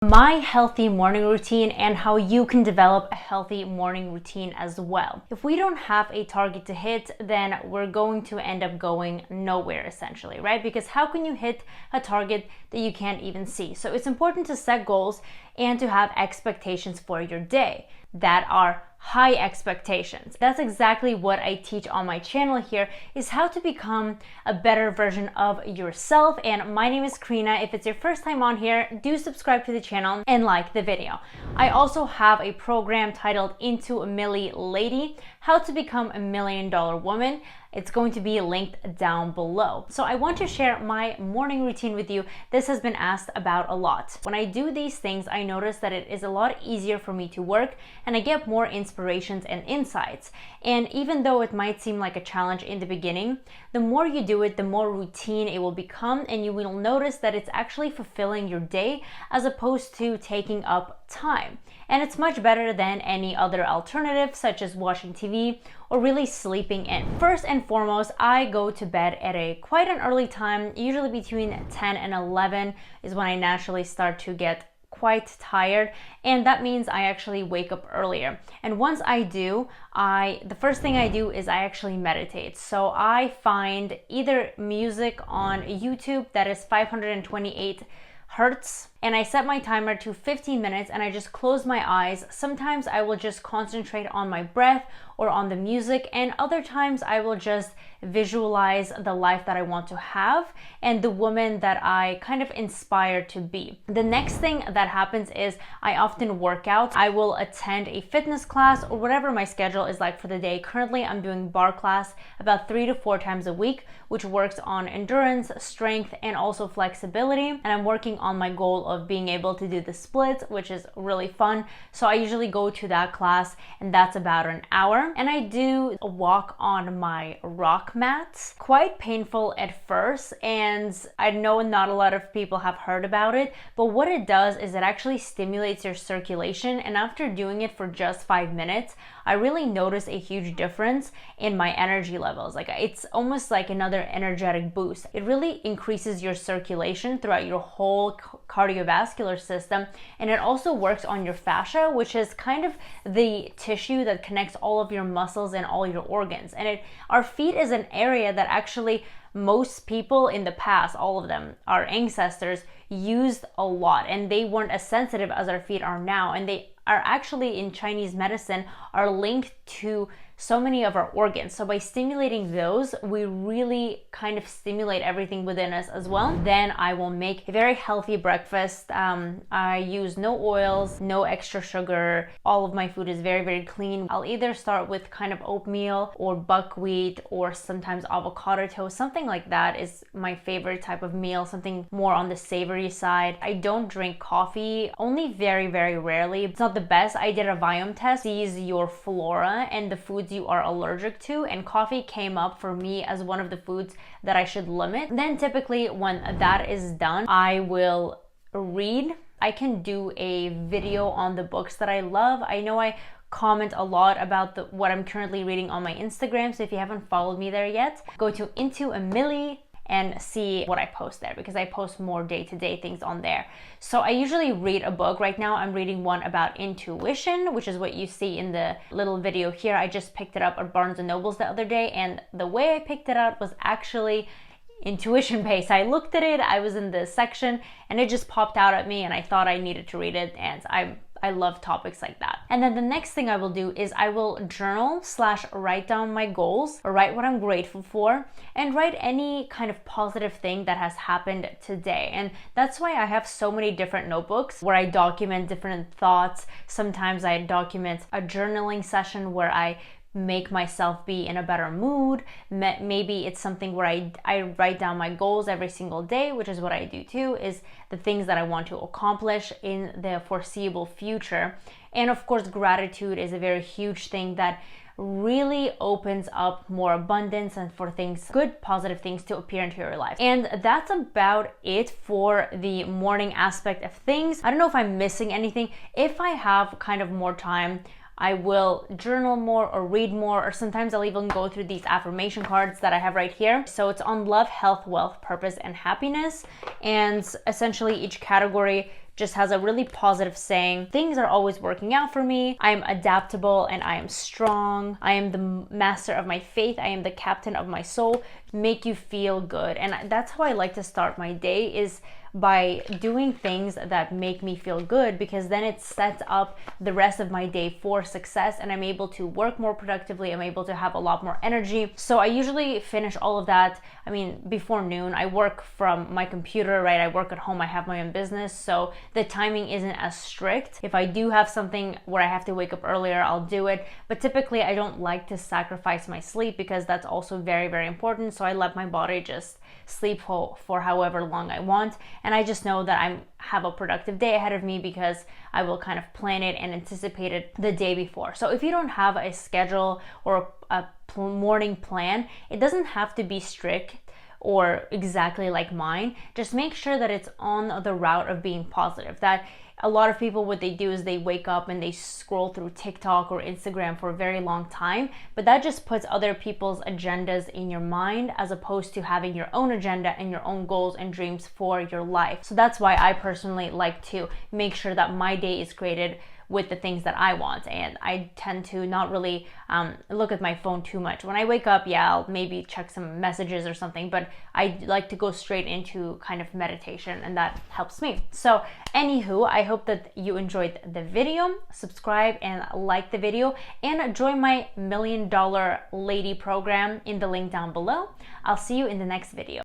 my healthy morning routine and how you can develop a healthy morning routine as well. If we don't have a target to hit, then we're going to end up going nowhere essentially, right? Because how can you hit a target that you can't even see? So it's important to set goals and to have expectations for your day that are high expectations. That's exactly what I teach on my channel here, is how to become a better version of yourself. And my name is Karina. If it's your first time on here, do subscribe to the channel and like the video. I also have a program titled Into a Milli Lady, How to Become a $1 Million Woman. It's going to be linked down below. So I want to share my morning routine with you. This has been asked about a lot. When I do these things, I notice that it is a lot easier for me to work and I get more inspirations and insights. And even though it might seem like a challenge in the beginning, the more you do it, the more routine it will become, and you will notice that it's actually fulfilling your day as opposed to taking up time. And it's much better than any other alternative, such as watching TV or really sleeping in. First and foremost, I go to bed at quite an early time, usually between 10 and 11 is when I naturally start to get quite tired, and that means I actually wake up earlier. And once I do, the first thing I do is I actually meditate. So I find either music on YouTube that is 528 hertz, and I set my timer to 15 minutes and I just close my eyes. Sometimes I will just concentrate on my breath or on the music, and other times I will just visualize the life that I want to have and the woman that I kind of inspire to be. The next thing that happens is I often work out. I will attend a fitness class or whatever my schedule is like for the day. Currently, I'm doing bar class about 3 to 4 times a week, which works on endurance, strength, and also flexibility. And I'm working on my goal of being able to do the splits, which is really fun. So I usually go to that class and that's about an hour. And I do a walk on my rock mat. Quite painful at first, and I know not a lot of people have heard about it, but what it does is it actually stimulates your circulation, and after doing it for just 5 minutes, I really notice a huge difference in my energy levels. Like, it's almost like another energetic boost. It really increases your circulation throughout your whole cardiovascular system, and it also works on your fascia, which is kind of the tissue that connects all of your muscles and all your organs. And our feet is an area that actually most people in the past, all of them, our ancestors, used a lot, and they weren't as sensitive as our feet are now, and they are actually in Chinese medicine are linked to so many of our organs. So by stimulating those, we really kind of stimulate everything within us as well. Then I will make a very healthy breakfast. I use no oils, no extra sugar. All of my food is very, very clean. I'll either start with kind of oatmeal or buckwheat or sometimes avocado toast. Something like that is my favorite type of meal, something more on the savory side. I don't drink coffee, only very, very rarely. It's not the best. I did a Viome test, sees your flora and the foods you are allergic to, and coffee came up for me as one of the foods that I should limit. Then typically when that is done, I will read. I can do a video on the books that I love. I know I comment a lot about what I'm currently reading on my Instagram, so if you haven't followed me there yet, go to Into a Milli and see what I post there, because I post more day-to-day things on there. So I usually read a book. Right now I'm reading one about intuition, which is what you see in the little video here. I just picked it up at Barnes & Noble's the other day, and the way I picked it up was actually intuition based. I looked at it, I was in the section, and it just popped out at me, and I thought I needed to read it, and I love topics like that. And then the next thing I will do is I will journal / write down my goals, or write what I'm grateful for, and write any kind of positive thing that has happened today. And that's why I have so many different notebooks where I document different thoughts. Sometimes I document a journaling session where I make myself be in a better mood. Maybe it's something where I write down my goals every single day, which is what I do too, is the things that I want to accomplish in the foreseeable future. And of course, gratitude is a very huge thing that really opens up more abundance and for things, good, positive things to appear into your life. And that's about it for the morning aspect of things. I don't know if I'm missing anything. If I have kind of more time, I will journal more or read more, or sometimes I'll even go through these affirmation cards that I have right here. So it's on love, health, wealth, purpose, and happiness. And essentially each category just has a really positive saying: things are always working out for me. I am adaptable and I am strong. I am the master of my faith. I am the captain of my soul. Make you feel good. And that's how I like to start my day, is by doing things that make me feel good, because then it sets up the rest of my day for success, and I'm able to work more productively. I'm able to have a lot more energy. So I usually finish all of that, before noon. I work from my computer, right? I work at home. I have my own business, so the timing isn't as strict. If I do have something where I have to wake up earlier, I'll do it. But typically I don't like to sacrifice my sleep, because that's also very, very important. So I let my body just sleep for however long I want. And I just know that I have a productive day ahead of me, because I will kind of plan it and anticipate it the day before. So if you don't have a schedule or a morning plan, it doesn't have to be strict or exactly like mine. Just make sure that it's on the route of being positive. That a lot of people, what they do is they wake up and they scroll through TikTok or Instagram for a very long time, but that just puts other people's agendas in your mind, as opposed to having your own agenda and your own goals and dreams for your life. So that's why I personally like to make sure that my day is created with the things that I want. And I tend to not really look at my phone too much. When I wake up, yeah, I'll maybe check some messages or something, but I like to go straight into kind of meditation, and that helps me. So anywho, I hope that you enjoyed the video. Subscribe and like the video, and join my $1 Million Lady program in the link down below. I'll see you in the next video.